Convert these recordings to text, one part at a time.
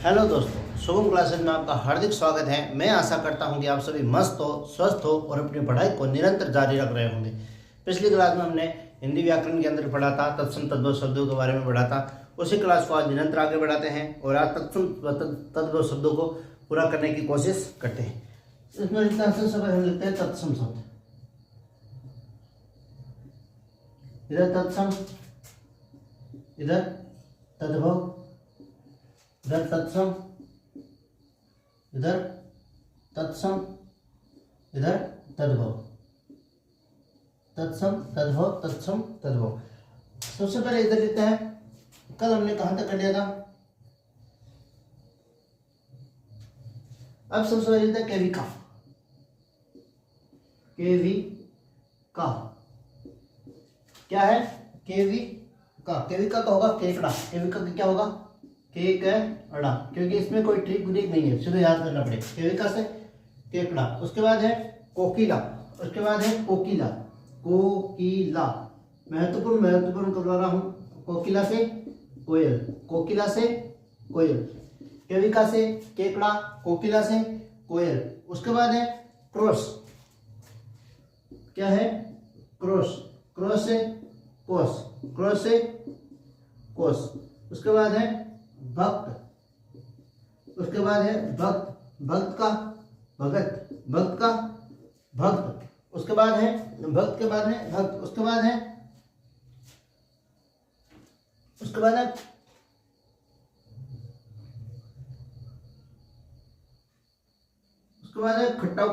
Hello दोस्तों, Shubham classes में आपका हार्दिक स्वागत है। मैं आशा करता हूं कि आप सभी मस्त हो, स्वस्थ हो और अपनी पढ़ाई को निरंतर जारी रख रहे होंगे। पिछली क्लास में हमने हिंदी व्याकरण के अंदर पढ़ा था, तत्सम तद्भव शब्दों के बारे में पढ़ा था। उसी क्लास को आज निरंतर आगे बढ़ाते हैं और आज तत्सम तद्भव शब्दों को पूरा करने की कोशिश करते हैं। इसमें हम लिखते हैं तत्सम शब्द। इधर तत्सम, इधर तद्भव, इधर तत्सम, इधर तत्सम, इधर तद्भव, तत्सम तद्भव, तत्सम तद्भव। सबसे पहले इधर लिखते हैं। कल हमने कहां तक कर लिया था? अब सबसे पहले लिखते हैं केविका। केविका क्या है? केविका। केविका का होगा केकड़ा। केविका का क्या होगा? केकड़ा, क्योंकि इसमें कोई ट्रिक व्रिक नहीं है, सीधे याद करना पड़ेगा। केविका से केकड़ा। उसके बाद है कोकिला। उसके बाद है कोकिला। कोकिला महत्वपूर्ण करवा रहा हूं। कोकिला से कोयल, कोकिला से कोयल। केविका से केकड़ा, कोकिला से कोयल। उसके बाद है क्रोश। क्या है? क्रोश। क्रोश से कोस, क्रोश से कोस। उसके बाद है भक्त। उसके बाद है भक्त, भक्त का भगत, भक्त का भक्त। उसके बाद है भक्त के बाद है भक्त। उसके बाद है खट्टा,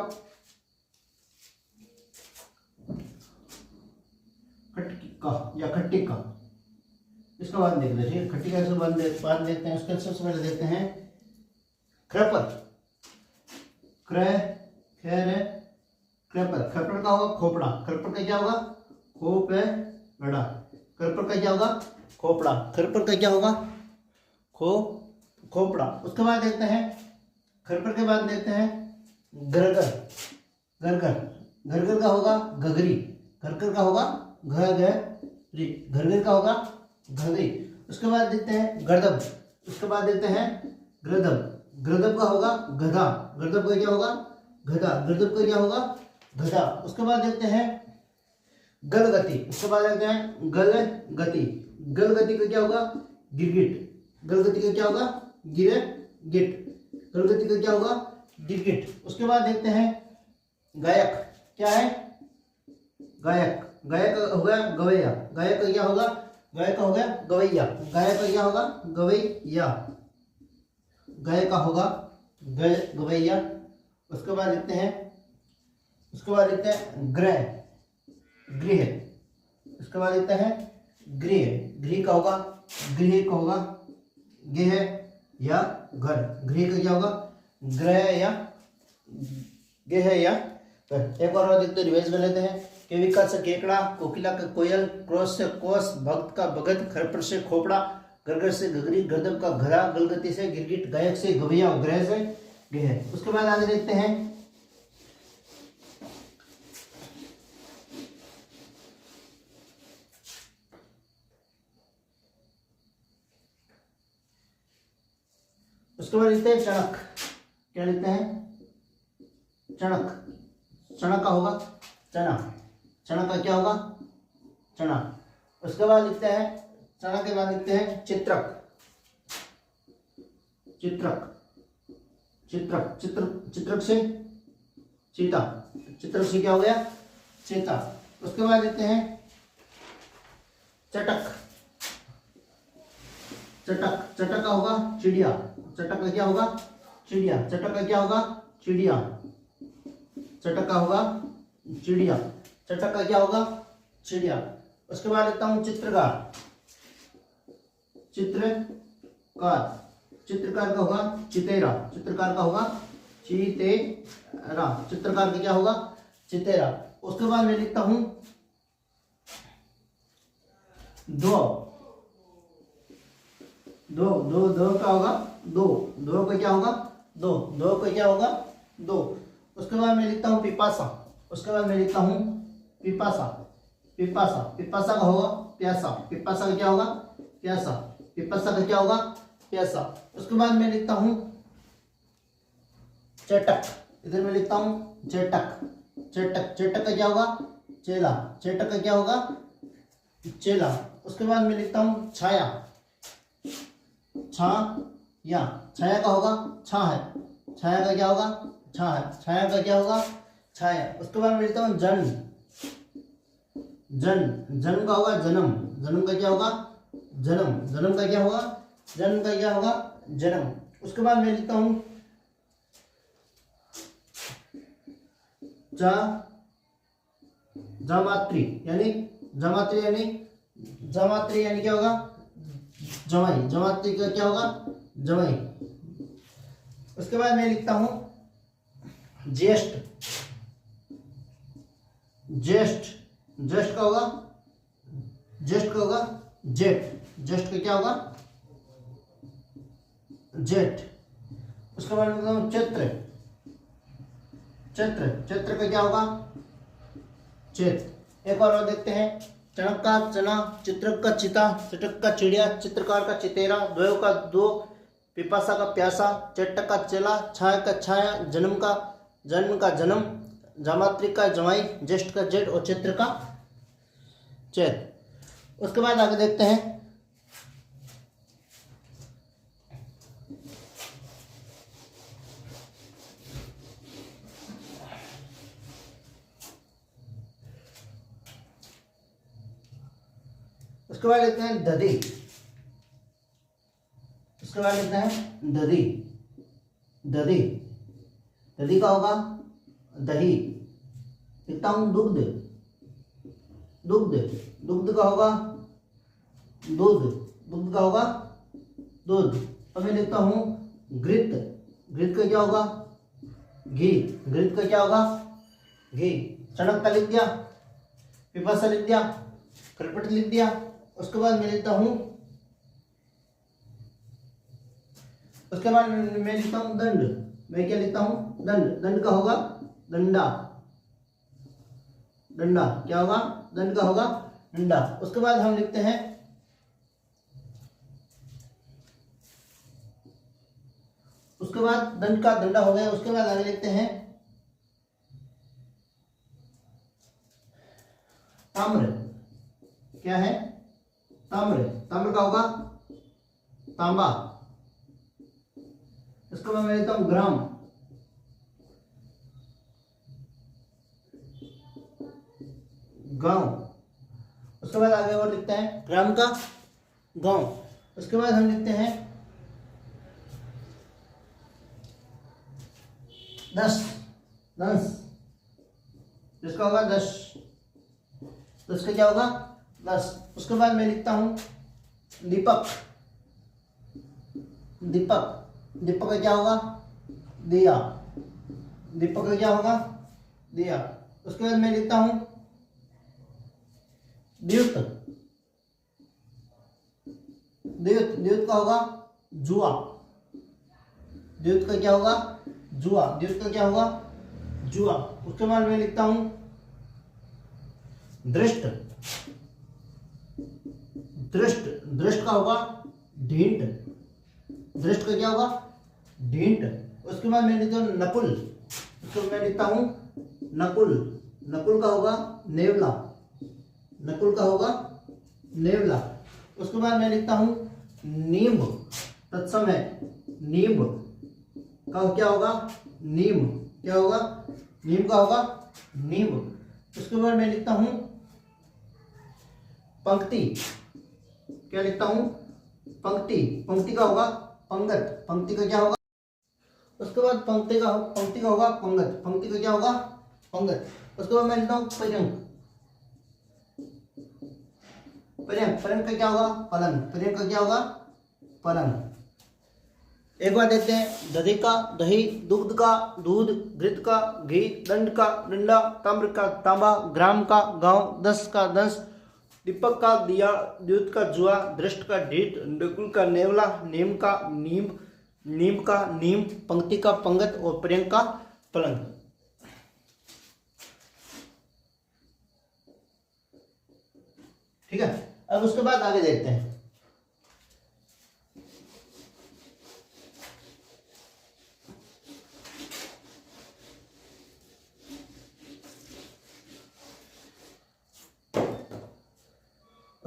खटका या खट्टिका। इसका बाद देख लीजिए, खट्टिका से बाद देखते हैं। उसके सबसे पहले देखते हैं क्रपर। क्रपर। क्रपर का होगा खोपड़ा। क्रपर का क्या होगा? खोपड़ा। क्रपर का क्या होगा? खोपड़ा। क्रपर का क्या होगा? खोपड़ा। उसके बाद देखते हैं क्रपर के बाद देखते हैं गरगर। गरगर। गरगर का होगा घघरी। गरगर का होगा घघरी। गरगर का होगा घघरी। उसके बाद देखते हैं गर्दभ। उसके बाद देखते हैं गर्दभ। गर्दभ का होगा गधा। गर्दभ का क्या होगा? गधा। गर्दभ का क्या होगा? गधा। उसके बाद देखते हैं गलगति। उसके बाद देखते हैं गलगति। गलगति का क्या होगा? गिरगिट। गलगति का क्या होगा? गिरगिट। गलगति का क्या होगा? गिरगिट। उसके बाद देखते हैं गायक। क्या है? गायक। गायक हो गया गवैया। गायक का क्या होगा? गाय का हो गया गवैया। गाय का क्या होगा? गवैया। गाय का होगा गवैया। उसके बाद लिखते हैं गृह। गृह। उसके बाद लिखते हैं गृह। गृह का होगा गेह या घर। गृह का क्या होगा? गृह या गेह या घर। एक बार और देखते रिवाइज में लेते हैं। केविका से केकड़ा, कोकिला का कोयल, क्रोश से कोस, भक्त का भगत, खरपर से खोपड़ा, गरगर से घघरी, गर्दभ का घड़ा, गलगति से गिरगिट, गायक से गवैया, ग्रह से गेह। उसके बाद आगे देखते हैं चणक। क्या लिखते हैं? चणक। चणक का होगा चना। चना का क्या होगा? चना। उसके बाद लिखते हैं चना के बाद लिखते हैं चित्रक। चित्रक। चित्रक। चित्रक से चीता। चित्रक से क्या हो गया? चीता। उसके बाद लिखते हैं चटक। चटक। चटक का होगा चिड़िया। चटक का क्या होगा? चिड़िया। चटक का क्या होगा? चिड़िया। चटक का होगा चिड़िया। चटक का क्या होगा? चिड़िया। उसके बाद लिखता हूं चित्रकार। चित्रकार। चित्रकार का होगा चितेरा। चित्रकार का होगा चितेरा। चित्रकार का क्या होगा? चितेरा। उसके बाद मैं लिखता हूं दो। दो। दो। दो का होगा दो। दो का क्या होगा? दो। दो का क्या होगा? दो। उसके बाद मैं लिखता हूं पिपासा। उसके बाद मैं लिखता हूं पिपासा। पिपासा। पिपासा का होगा प्यासा। पिपासा का क्या होगा? प्यासा। पिपासा का क्या होगा? प्यासा। उसके बाद मैं लिखता हूं चटक, इधर मैं लिखता हूं चटक, चटक, चटक का क्या होगा चेला, चटक का क्या होगा चेला। उसके बाद मैं लिखता हूं छाया, छाया, छाया का होगा छा है, छाया का क्या होगा छा है, छाया का क्या होगा छाया। उसके बाद मैं लिखता हूं जन, जन, जन्म का होगा जन्म, जन्म का क्या होगा जन्म, जन्म का क्या होगा जन्म का क्या होगा जन्म। उसके बाद मैं लिखता हूं जामात्री, यानी जामात्री, यानी जामात्री यानी क्या होगा जमाई, जमात्री का क्या होगा जमाई। उसके बाद मैं लिखता हूं ज्येष्ठ, ज्येष्ठ, ज्येष्ठ का होगा ज्येष्ठ का होगा जेठ, ज्येष्ठ का क्या होगा जेठ। उसके बाद लिखता हूं चैत्र, चैत्र, चैत्र का क्या होगा चैत। एक और देखते हैं चणक का चना, चित्रक का चिता, चटक का चिड़िया, चित्रकार का चितेरा, द्वयों का दो, पिपासा का प्यासा, चटक का चेला, छाया का छाया, जन्म का जन्म, जामात्री का जमाई, ज्येष्ठ का जेठ और चैत्र का चैत। उसके बाद आगे देखते हैं उसके बाद लिखते हैं दधी, उसके बाद लिखते हैं दधी, दधी, दधी का होगा दही। लिखता हूं दुग्ध, दुग्ध, दुग्ध का होगा दूध, दुग्ध का होगा दूध। अब मैं लिखता हूं घृत, घृत का क्या होगा घी, घृत का क्या होगा घी। चणक का लिख दिया, पिपासा लिख दिया, खरपट लिख दिया। उसके बाद मैं लिखता हूं, उसके बाद मैं लिखता हूं दंड, मैं क्या लिखता हूं दंड, दंड का होगा डंडा, डंडा क्या होगा दंड का होगा डंडा। उसके बाद हम लिखते हैं उसके बाद दंड का डंडा हो गया। उसके बाद आगे लिखते हैं ताम्र, क्या है ताम्र, ताम्र का होगा तांबा। इसको मैं लिखता हूं ग्राम, गांव। उसके बाद आगे और लिखते हैं ग्राम का गांव। उसके बाद हम लिखते हैं 10, 10, जिसका होगा 10, 10 का क्या होगा 10। उसके बाद मैं लिखता हूं दीपक, दीपक, दीपक का क्या होगा दिया, दीपक का क्या होगा दिया। उसके बाद मैं लिखता हूं द्युत, द्युत, द्युत का होगा जुआ, द्युत का क्या होगा जुआ, द्युत का क्या होगा जुआ। उसके बाद मैं लिखता हूं दृष्ट, दृष्ट, दृष्ट का होगा ढींट, दृष्ट का क्या होगा ढींट। उसके बाद मैं लिखता हूं नकुल, उसको मैं लिखता हूं नकुल, नकुल का होगा नेवला, नकुल का होगा नेवला। उसके बाद मैं लिखता हूं नींब, तत्सम है नींब का क्या होगा नीम, क्या होगा नीम का होगा नींब। उसके बाद मैं लिखता हूं पंक्ति, क्या लिखता हूं पंक्ति, पंक्ति का होगा पंगत, पंक्ति का क्या होगा। उसके बाद पंक्ति का होगा पंगत, पंक्ति का क्या होगा पंगत। उसके बाद मैं लिखता हूं पर्यंक, पर्यंक, पर्यंक का क्या होगा पलंग, पर्यंक का क्या होगा पलंग। एक बार देखते हैं दधी का दही, दुग्ध का दूध, घृत का घी, दंड का डंडा, ताम्र का तांबा, ग्राम का गांव, 10 का 10, दीपक का दिया, द्युत का जुआ, दृष्ट का ढीठ, नकुल का नेवला, नीम का नीम, नीम का नीम, पंक्ति का पंगत और पर्यंक का पलंग। ठीक है, अब उसके बाद आगे देखते हैं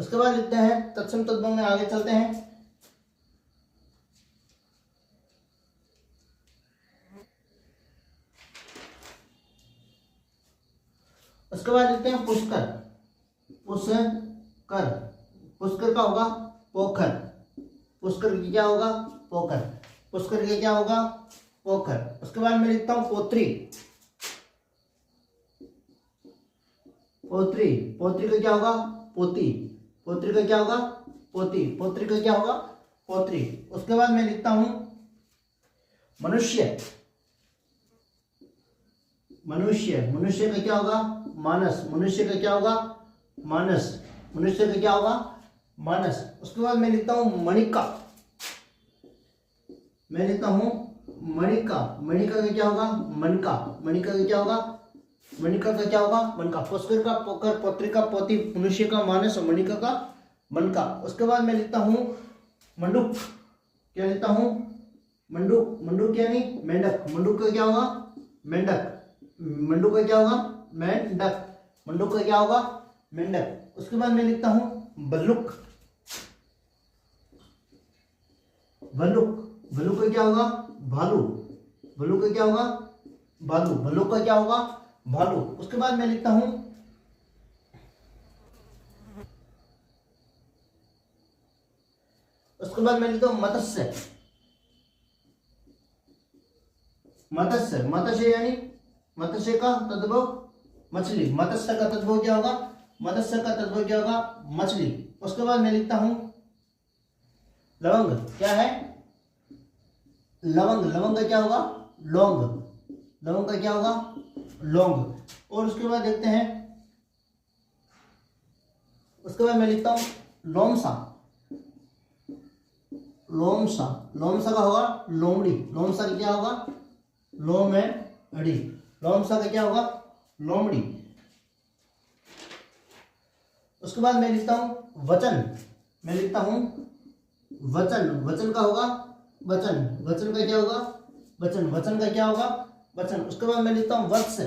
उसके बाद लिखते हैं तत्सम तद्भव में आगे चलते हैं। उसके बाद लिखते हैं पुष्कर। पुष्कर, पुष्कर का होगा पोखर। पुष्कर की क्या होगा? पोखर। पुष्कर की क्या होगा? पोखर। उसके बाद मैं लिखता हूं पोत्री। पोत्री, पोत्री का क्या होगा? पोती। पोत्री का क्या होगा? पोती। पोत्री का क्या होगा? पोत्री। उसके बाद मैं लिखता हूं मनुष्य। मनुष्य, मनुष्य का क्या होगा? मानस। मनुष्य का क्या होगा? मानस। मनुष्य का क्या होगा? मानस। उसके बाद मैं लिखता हूं मणिका। मैं लिखता हूं मणिका। मणिका का क्या होगा? मनका। मणिका का क्या होगा? मणिका का क्या होगा? मनका। पुष्कर का पोखर, पोत्री का पोती, मनुष्य का मानस और मणिका का मनका। उसके बाद मैं लिखता हूं मंडूक। क्या लिखता हूं? मंडूक। मंडूक यानी मेंढक। मंडूक का क्या होगा? मेंढक। मंडूक का क्या होगा? मेंढक। मंडूक का क्या होगा? मेंढक। उसके बाद मैं लिखता हूं भल्लुक। भल्लुक। भल्लुक का क्या होगा? भालू। भल्लुक का क्या होगा? भालू। भल्लुक का क्या होगा? भालू। उसके बाद मैं लिखता हूं उसके बाद मैं लिखता हूं मत्स्य। मत्स्य। मत्स्य यानी मत्स्य का तद्भव मछली। मत्स्य का तद्भव क्या होगा? मत्स्य का तद्भव क्या होगा? मछली। उसके बाद मैं लिखता हूं लवंग। क्या है? लवंग। लवंग का क्या होगा? लौंग। लवंग का क्या होगा? लौंग। और उसके बाद देखते हैं, उसके बाद मैं लिखता हूं लोमसा। लोमसा। लोमसा का होगा लोमड़ी। लोमसा का क्या होगा? लोम है अड़ी। लोमसा का क्या होगा? लोमड़ी। उसके बाद मैं लिखता हूं वचन। मैं लिखता हूं वचन। वचन का होगा वचन। वचन का क्या होगा? वचन। वचन का क्या होगा? वचन। उसके बाद मैं लिखता हूं वत्स।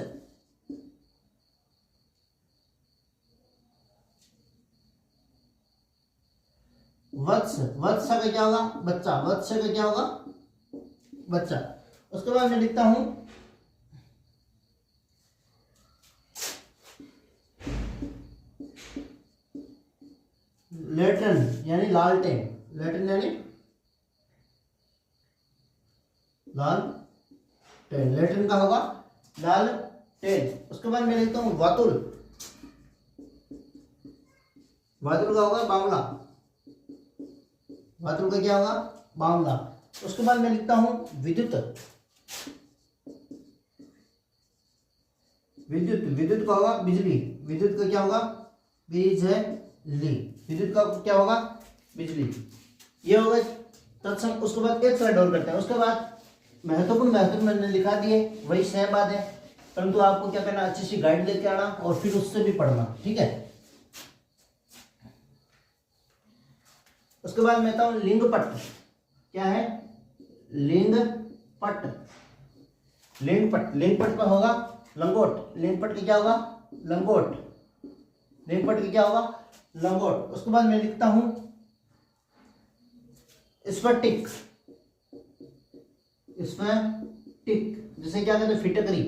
वत्स। वत्स का क्या होगा? बच्चा। वत्स का क्या होगा? बच्चा। उसके बाद मैं लिखता हूं लेटन यानी लालटेन। लेटन यानी लाल टेन। लेटन का होगा लाल टेन। उसके बाद मैं लिखता हूं वातुल। वातुल का होगा बावला। वातुल का क्या होगा? बावला। उसके बाद मैं लिखता हूं विद्युत। विद्युत। विद्युत का होगा बिजली। विद्युत का क्या होगा? बिजली। विद्युत का क्या होगा? बिजली। ये होगा तत्सम। उसके बाद एक स्लाइड और करते हैं। उसके बाद महत्वपूर्ण मैंने लिखा दिए, वही सेम बात है, परंतु आपको क्या करना, अच्छी सी गाइड लेके आना और फिर उससे भी पढ़ना, ठीक है। उसके बाद मैं कहता हूं लिंगपट। क्या है? लिंगपट। लिंगपट। लिंगपट का होगा लंगोट। लिंगपट का क्या होगा? लंगोट। लिंगपट का क्या होगा? लंगोट। उसके बाद मैं लिखता हूं स्फटिक। स्फटिक जैसे क्या कहते हैं? फिटकरी।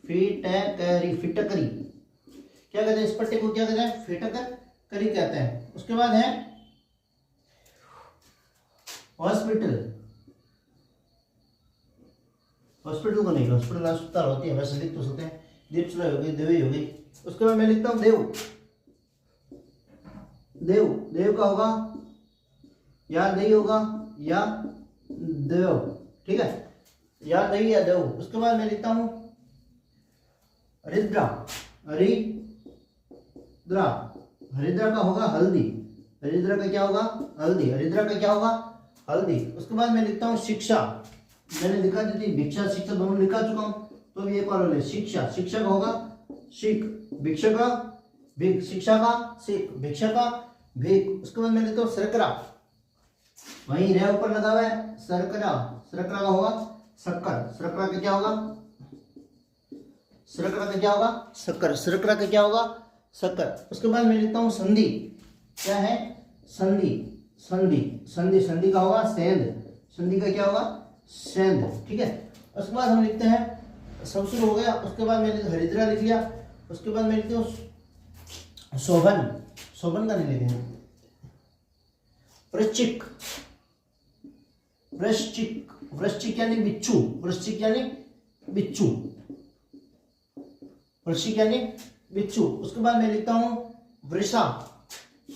फिटकरी। फिटकरी क्या कहते हैं? स्फटिक को क्या कहते हैं? फिटकरी कहते हैं। उसके बाद है हॉस्पिटल। हॉस्पिटल को नहीं, हॉस्पिटल अस्पताल होती है, वैसे लिख तो सकते हैं। दीपचला हो गई, देवी हो गई। उसके बाद मैं लिखता हूं देव। देव। देव का होगा या दही होगा या देव, ठीक है, या दही या देव। उसके बाद मैं लिखता हूं हरिद्रा। हरिद्रा। हरिद्रा का होगा हल्दी। हरिद्रा का क्या होगा? हल्दी। हरिद्रा का क्या होगा? हल्दी। उसके बाद मैं लिखता हूं शिक्षा। मैंने लिखा दी थी भिक्षा शिक्षा दोनों लिखा चुका हूं, तो भी एक और ले शिक्षा। शिक्षा का होगा शिक। भिक्षा का भिक। शिक्षा का शिक। भिक्षा का भिक। उसके बाद मैं लिखता हूं सरकरा। वहीं रे ऊपर लगा हुआ है सरकरा। सरकरा का होगा शक्कर। सरकरा का क्या होगा? सरकरा का क्या होगा? शक्कर। सरकरा का क्या होगा? शक्कर। उसके बाद मैं लिखता हूं संधि। क्या है? संधि। संधि संधि संधि का होगा सेंध। संधि का क्या होगा? सेंध। ठीक है। उसके बाद हम लिखते हैं, सब शुरू हो गया। उसके बाद मैंने हरिद्रा लिख लिया। उसके बाद मैं लिखती हूँ शोभन। शोभन का नहीं लिखेंगे। वृश्चिक। वृश्चिक वृश्चिक यानी बिच्छू। वृश्चिक यानी बिच्छू। वृश्चिक यानी बिच्छू। उसके बाद मैं लिखता हूं वृषा।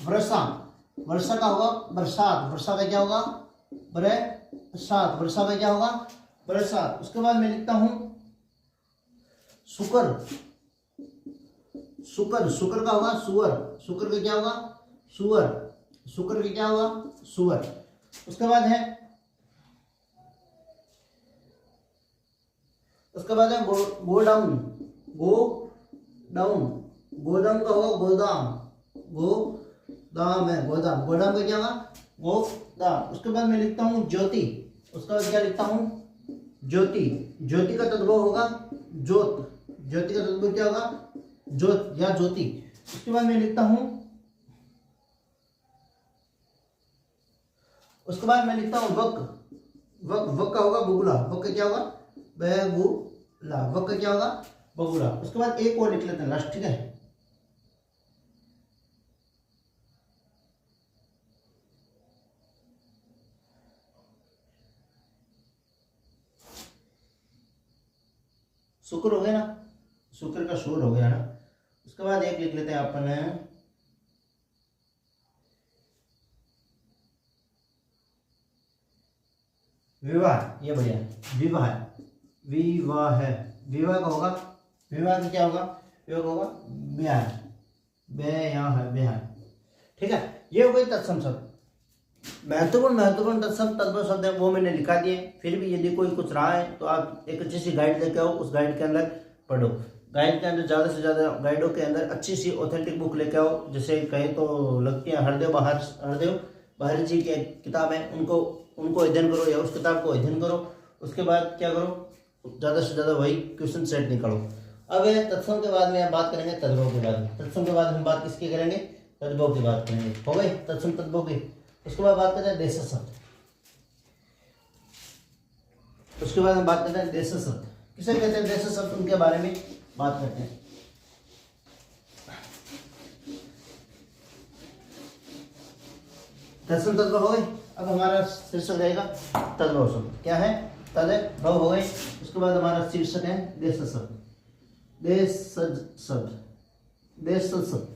वृषा। वर्षा का होगा बरसात। वर्षा का क्या होगा? बरसात। वर्षा का क्या होगा? बरसात। उसके बाद मैं लिखता हूं शुकर। शुकर। शुकर का होगा सुअर। शुकर का क्या होगा? सुअर। शुकर का क्या होगा? सुअर। उसके बाद है गोडाउन। गोडाउन। गोदाम का होगा गोदाम। गोदाम है गोदाम। गोदाम का क्या होगा? गोदाम। उसके बाद मैं लिखता हूँ ज्योति। उसका बाद क्या लिखता हूँ? ज्योति। ज्योति का तद्भव होगा ज्योत। ज्योति का तद्भव क्या होगा? ज्योत या ज्योति। उसके बाद मैं लिखता हूँ वक। वक। वक का होगा बगुला। वक का क्या होगा? बगुला। वक का क्या होगा? बगुला। उसके बाद एक और लिख लेते हैं लास्ट। ठीक है। शुक्र हो गया ना? शुक्र का शोर हो गया ना? उसके बाद एक लिख लेते हैं अपन विवाह। ये बढ़िया है। विवाह। विवाह है। विवाह का होगा, विवाह का क्या होगा? विवाह का होगा ब्याह। ब्याह है ब्याह। ठीक है। ये हो गई तत्सम शब्द। महत्वपूर्ण तत्सम तद्भव शब्द है वो मैंने लिखा दिए। फिर भी यदि कोई कुछ रहा है तो आप एक अच्छी सी गाइड लेके आओ, उस गाइड के अंदर पढ़ो। गाइड के अंदर ज़्यादा से ज़्यादा गाइडों के अंदर अच्छी सी ऑथेंटिक बुक लेके आओ। जैसे कहें तो लगती है हरदेव बहार जी की किताब है, उनको अध्ययन करो या उस किताब को अध्ययन करो। उसके बाद क्या करो? ज़्यादा से ज़्यादा वही क्वेश्चन सेट निकालो। अब तत्सम के बाद में हम बात करेंगे तद्भव के बारे में। तत्सम के बाद हम बात किसकी करेंगे? तद्भव की बात करेंगे। हो गई तत्सम तद्भव की। उसके बाद बात करते हैं देश शब्द। उसके बाद हम बात करते हैं देश शब्द। किसे कहते हैं देश शब्द? उनके बारे में बात करते हैं। तत्सम तद्भव हो गई। अब हमारा शीर्षक रहेगा तद्भव शब्द। क्या है? तद्भव हो गई। उसके बाद हमारा शीर्षक है देश शब्द। देश शब्द। देश शब्द।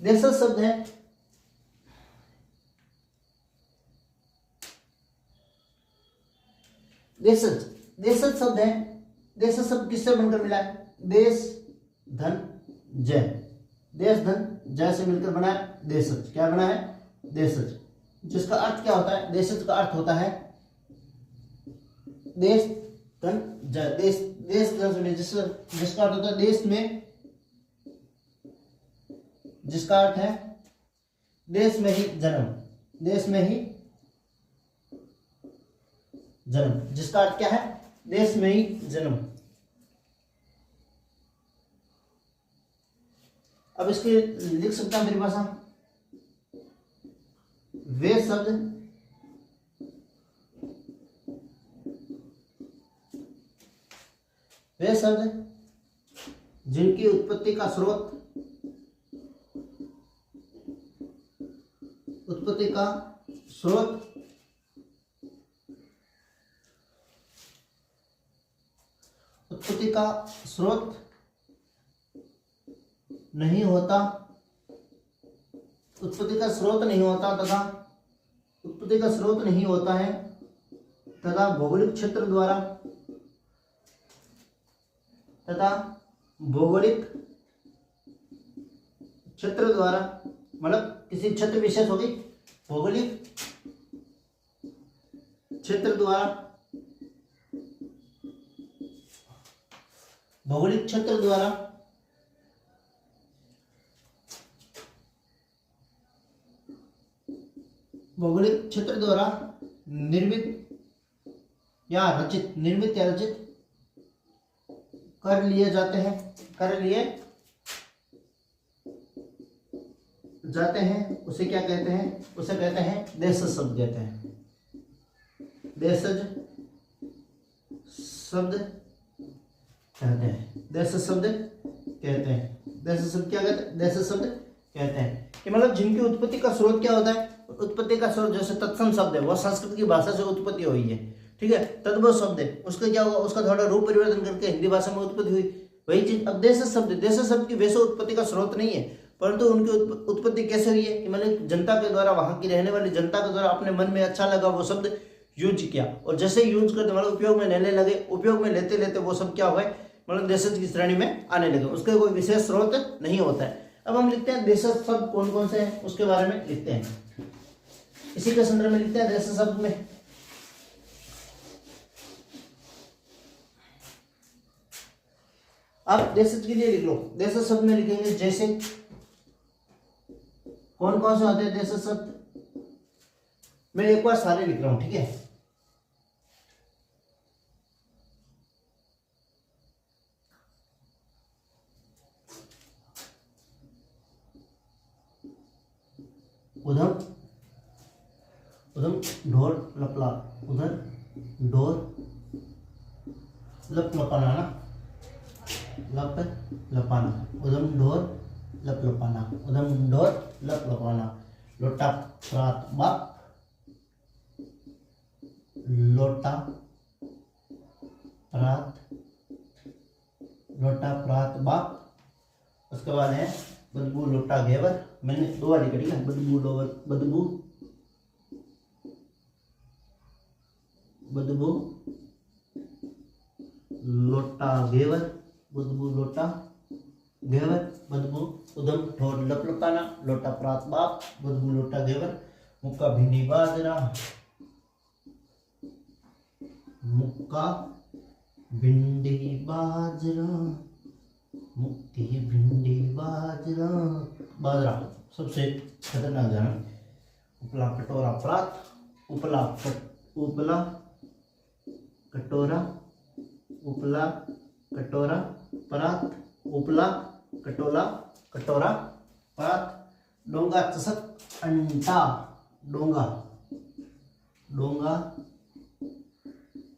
देश शब्द है देश शब्द है। देश शब्द किससे बनकर मिला है? देश धन जय। देश धन जय से मिलकर बना है देशज। क्या बना है? देशज। जिसका अर्थ क्या होता है? देशज का अर्थ होता है देश धन जय। देश धन जिसका अर्थ होता है देश में, जिसका अर्थ है देश में ही जन्म। देश में ही जन्म। जिसका अर्थ क्या है? देश में ही जन्म। अब इसके लिख सकता हूं मेरी भाषा। वे शब्द जिनकी उत्पत्ति का स्रोत नहीं होता तथा भौगोलिक क्षेत्र द्वारा मतलब किसी क्षेत्र विशेष होगी, भौगोलिक क्षेत्र द्वारा निर्मित या रचित कर लिए जाते हैं उसे क्या कहते हैं? उसे कहते हैं देशज शब्द कहते हैं। देशज शब्द कहते हैं। देशज शब्द कहते हैं। देशज शब्द क्या कहते हैं? देशज शब्द कहते हैं कि मतलब जिनकी उत्पत्ति का स्रोत क्या होता है? उत्पत्ति का स्रोत जैसे तत्सम शब्द है, वह संस्कृत की भाषा से उत्पत्ति हुई है, ठीक है। तद्भव शब्द है, उसका क्या हुआ? उसका थोड़ा रूप परिवर्तन करके हिंदी भाषा में उत्पत्ति हुई, वही चीज। अब देशज शब्द की वैसे उत्पत्ति का स्रोत नहीं है, परंतु उनकी उत्पत्ति कैसे हुई है कि मतलब जनता के द्वारा, वहां की रहने वाली जनता के द्वारा अपने मन में अच्छा लगा वो शब्द यूज किया, और जैसे यूज करते मतलब उपयोग में लेने लगे, उपयोग में लेते लेते वो सब क्या हुआ मतलब देशज की श्रेणी में आने लगे। उसका कोई विशेष स्रोत नहीं होता है। अब हम लिखते हैं देशज शब्द कौन कौन से हैं उसके बारे में लिखते हैं। इसी के संदर्भ में लिखते हैं देशज शब्द में। आप देशज के लिए लिख लो। देशज शब्द में लिखेंगे जैसे कौन कौन से होते हैं देशज शब्द? मैं एक बार सारे लिख रहा हूं, ठीक है। उधम, उधम ढोर लपला, उधर ढोर लप लपाना ना, लप लपाना, उधम ढोर लप लपाना, उधम ढोर लप लपाना। लोटा प्रात बाप, लोटा प्रात बाप। उसके बाद है बदबू लोटा घेवर। मैंने दो वाली करी ना, बदबू लोटा घेवर, बदबू लोटा घेवर, बदबू उधम ठोर लपलपाना, लोटा प्रात बाप, बदबू लोटा घेवर। मुक्का भिंडी बाजरा, मुक्का भिंडी बाजरा, मुक्ति भिंडी बाजरा, बाजरा सबसे खतरनाक जानवर। उपला कटोरा प्रात, उपला कटोरा, उपला कटोरा प्रात, उपला कटोरा प्रात। डोंगा चषक अंटा, डोंगा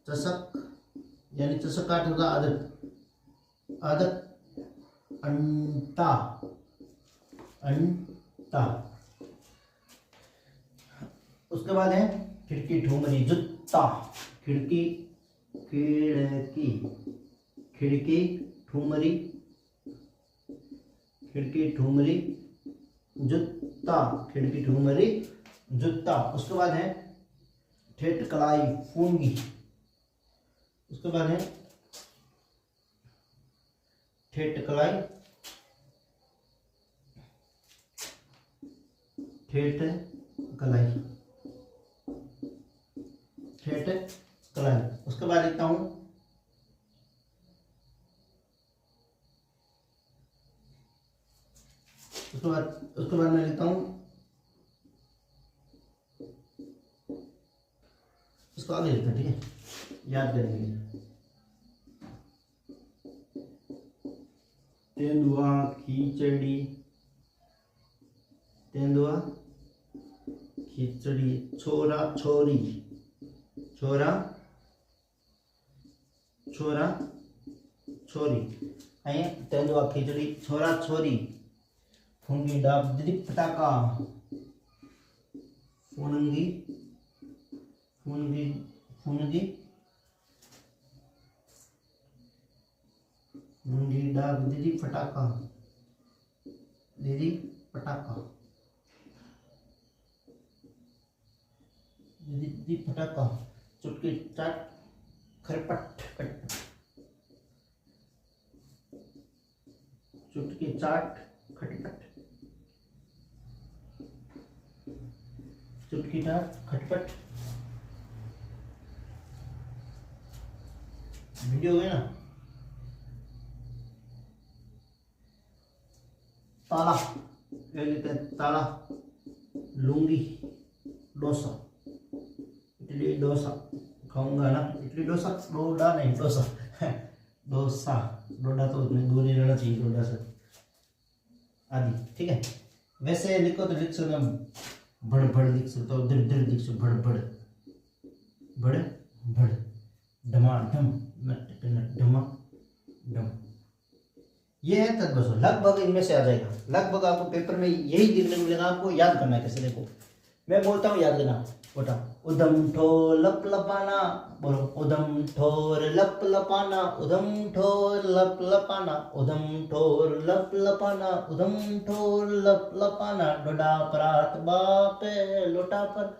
चषक यानी चषक काट होगा आदत, अंटा उसके बाद है खिड़की ठुमरी जुत्ता, खिड़की ठुमरी जुत्ता। उसके बाद है ठेठ कलाई फूंगी। उसके बाद है ठेठ कलाई उसके बाद लिखता हूं उसके बाद मैं लिखता हूं इसको आगे लिखता, ठीक है, याद करने के लिए। तेंदुआ खिचड़ी, छोरा छोरी, तेंदुआ खिचड़ी, छोरा छोरी। फुनगी डाब दीदी पटाका, फुनगी डाब दीदी पटाका, दीदी फटाका। चुटकी चाट खरपट, चुटकी चाट खटपट, चुटकी चाट खटपट। वीडियो हो गया ना। ताला, क्या लिखते हैं? ताला, लुंगी, डोसा, इडली डोसा खाऊंगा ना, इडली डोसा, डोडा नहीं डोसा डोसा, डोडा तो उसमें दूर ही रहना चाहिए, डोडा से आदि, ठीक है। वैसे लिखो तो लिख सकते हो बड़ बड़ लिख सकते हो, दृढ़ दृढ़ लिख सकते हो, बड़ बड़ बड़ बड़, डमाडम नट नट डमा डम। ये है तद्भव। लगभग इनमें से आ जाएगा, लगभग आपको पेपर में यही देखने को मिलेगा। आपको याद करना है कैसे, देखो मैं बोलता हूँ याद करना। बोटा उदम ठोर लप लपाना, बोलो उदम ठोर लप लपाना, उदम ठोर लप लपाना, उदम ठोर लप लपाना, उदम ठोर लप लपाना। डोडा परात बापे लोटा पर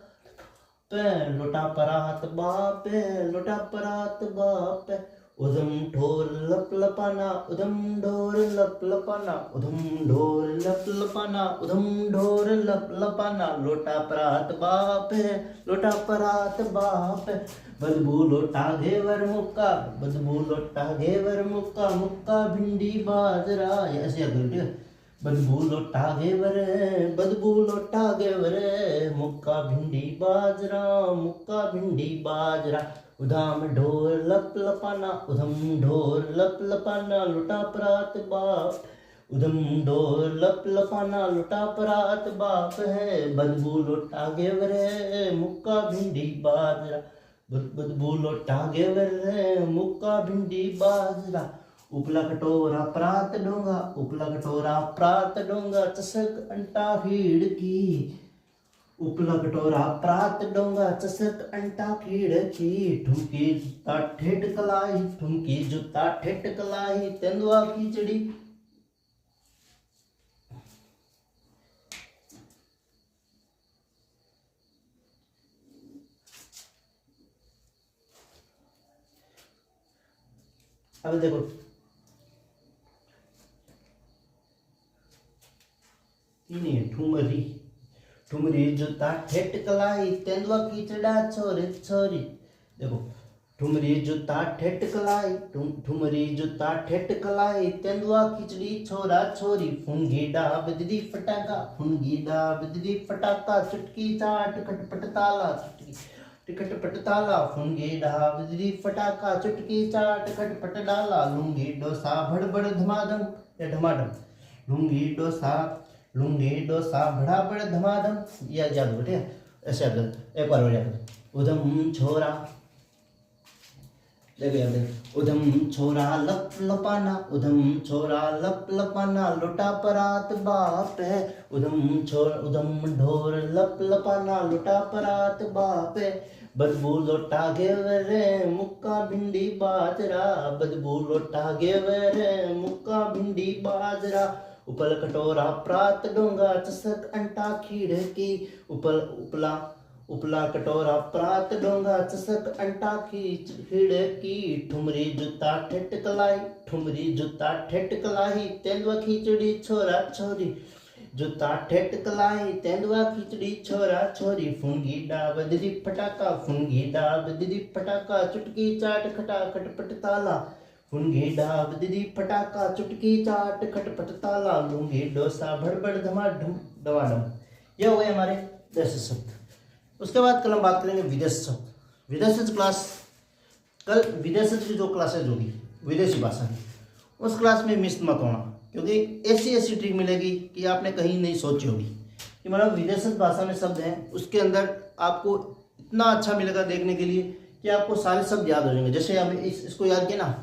लोटा परात बापे लोटा परात बापे। उदम ढोर लप लपाना, उदम ढोर लप लपाना, उदम ढोर लप लपाना, उदम ढोर लप लपाना। लोटा परात बाप है लोटा परात बाप है। बदबू लोटा घेवर मुक्का, बदबू लोटा घेवर मुक्का, मुक्का भिंडी बाजरा। ऐसे अगर ठीक है, बदबू लोटा घेवर बदबू लोटा घेवर, मुक्का भिंडी बाजरा, मुक्का भिंडी बाजरा। उदाम ढोर लप लपाना, उधम ढोर लप लपाना, लुटा परात बाप। उधम ढोर लप लपाना, लुटा परात बाप है। बदबू लोटा घेवर मुक्का भिंडी बाजरा, बदबू लोटा घेवर मुक्का भिंडी बाजरा। उपला कटोरा परात डोंगा, उपला कटोरा परात डोंगा, चसक अंटा हीड़ की। उपला कटोरा परात डोंगा, चसक अंटा खीड़ की। ठुमकी जूता ठेठ कलाई, ठुमकी जूता ठेठ कलाई, तेंदुआ खिचड़ी। अब देखो ठुमरी, ठुमरी जूता ठेठ कलाई, तेंदुआ खिचड़ा छोरे छोरी। देखो ठुमरी जूता ठेठ कलाई, ठुमरी जूता ठेठ कलाई, तेंदुआ खिचड़ी छोरा छोरी। फुनगी डाब दीदी फटाका, फुनगी डाब दीदी फटाका, चुटकी चाट खटपट ताला, चुटकी खटपट ताला। फुनगी डाब दीदी फटाका, चुटकी चाट खटपट डाला। लुंगी डोसा भड़बड़ धमाधम या धमाधम, लुंगी डोसा लुंगी डोसा बड़ा बड़ा धमाधम। यह याद हो, ठीक है। ऐसे एक बार हो जाएगा। उधम छोरा, देखो यार देखो, उधम छोरा लप लपाना, उधम छोरा लप लपाना, लोटा परात बाप है। उधम छोर उधम ढोर लप लपाना, लोटा परात बाप है। बदबू लोटा घेवर मुक्का भिंडी बाजरा, बदबू लोटा घेवर मुक्का भिंडी बाजरा। उपल कटोरा प्रात डोंगा, चसक अंटा खीड़ की। उपला उपला कटोरा प्रात डोंगा, चसक अंटा खीड़ की। ठुमरी जूता ठेठ कलाई, ठुमरी जूता ठेठ कलाई, तेंदुआ खिचड़ी छोरा छोरी। जूता ठेठ कलाई, तेंदुआ खिचड़ी छोरा छोरी। फुनगी डाब दीदी फटाका, फुनगी डाब दीदी फटाका, चुटकी चाट खटा खटपट ताला। फुनगी डाब दीदी फटाका, चुटकी चाट खटपट ताला। लूंगी डोसा भड़बड़ धमाधम डमाडम। यह हुए हमारे देशी शब्द। उसके बाद कल हम बात करेंगे विदेश शब्द। विदेशी क्लास, कल विदेशी की जो क्लासेज होगी विदेशी भाषा की, उस क्लास में मिस मत होना, क्योंकि ऐसी ऐसी ट्रिक मिलेगी कि आपने कहीं नहीं सोची होगी। कि मतलब विदेशी भाषा में शब्द हैं, उसके अंदर आपको इतना अच्छा मिलेगा देखने के लिए कि आपको सारे शब्द याद हो जाएंगे। जैसे हम इसको याद किया ना,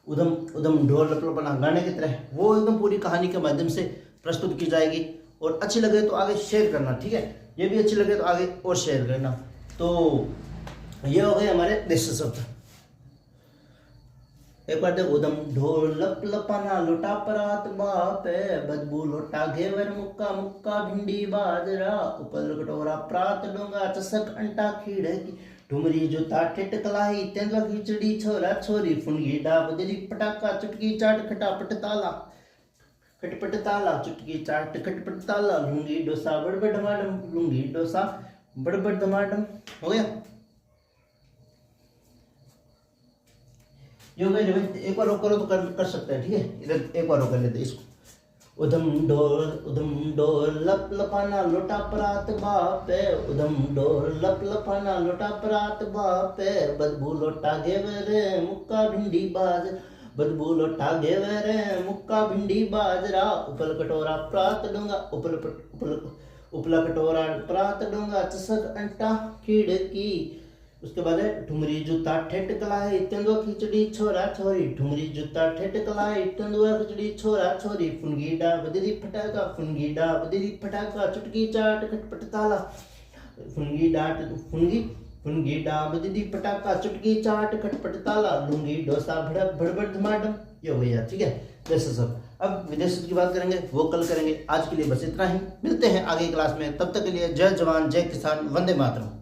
उधम उधम ढोल लपलपना, गाने की तरह, वो एकदम पूरी कहानी के माध्यम से प्रस्तुत की जाएगी। और अच्छी लगे तो आगे शेयर करना, ठीक है। ये भी अच्छी लगे तो आगे और शेयर करना। तो ये हो गए हमारे देशी शब्द। एक बार देखो, उदम ढोल लप लपाना, लोटा परात बाप है। बदबू लोटा घेवर मुक्का, मुक्का भिंडी बाजरा। उपल कटोरा प्रात डोंगा, चसक अंटा खीड़ की। ठुमरी जूता ठेठ कलाई, तेंदुआ खिचड़ी छोरा छोरी। फुनगी डाब दीदी पटाका, चुटकी चाट खटापट ताला, खटपट ताला, चुटकी चाट खटपट ताला। लूंगी डोसा बड़बड़ धमाडम, लूंगी डोसा बड़बड़ धमाडम। हो गया। यो भाई एक बार करो तो कर सकते हैं, ठीक है। इधर एक बार कर लेते इसको। उधम डोर लप लपाना, लोटा परात बाप है। उधम डोर लप लपाना, लोटा परात बाप है। बदबू लोटा घेवर मुक्का भिंडी बाज, बदबू लोटा घेवर मुक्का भिंडी बाजरा उपल कटोरा प्रात डूंगा उपला कटोरा प्रात डूंगा चसक अंटा खिड़की। उसके बाद है ठुमरी जूता ठेठ कलाई तेंदुआ खिचड़ी छोरा छोरी ठुमरी जूता ठेठ कलाई तेंदुआ खिचड़ी छोरा छोरी फुनगी डा बदली फटाका फुनगी डा बदली फटाका चुटकी चाट खटपट ताला फुनगी डाट फुनगी डा बदली फटाका चुटकी चाट खटपट ताला लूंगी डोसा भड़क भड़बड़ धमाडम। ये हो गया, ठीक है, जैसे सब। अब विदेश की बात करेंगे वो कल करेंगे। आज के लिए बस इतना ही, मिलते हैं आगे क्लास में। तब तक के लिए जय जवान जय किसान, वंदे मातरम।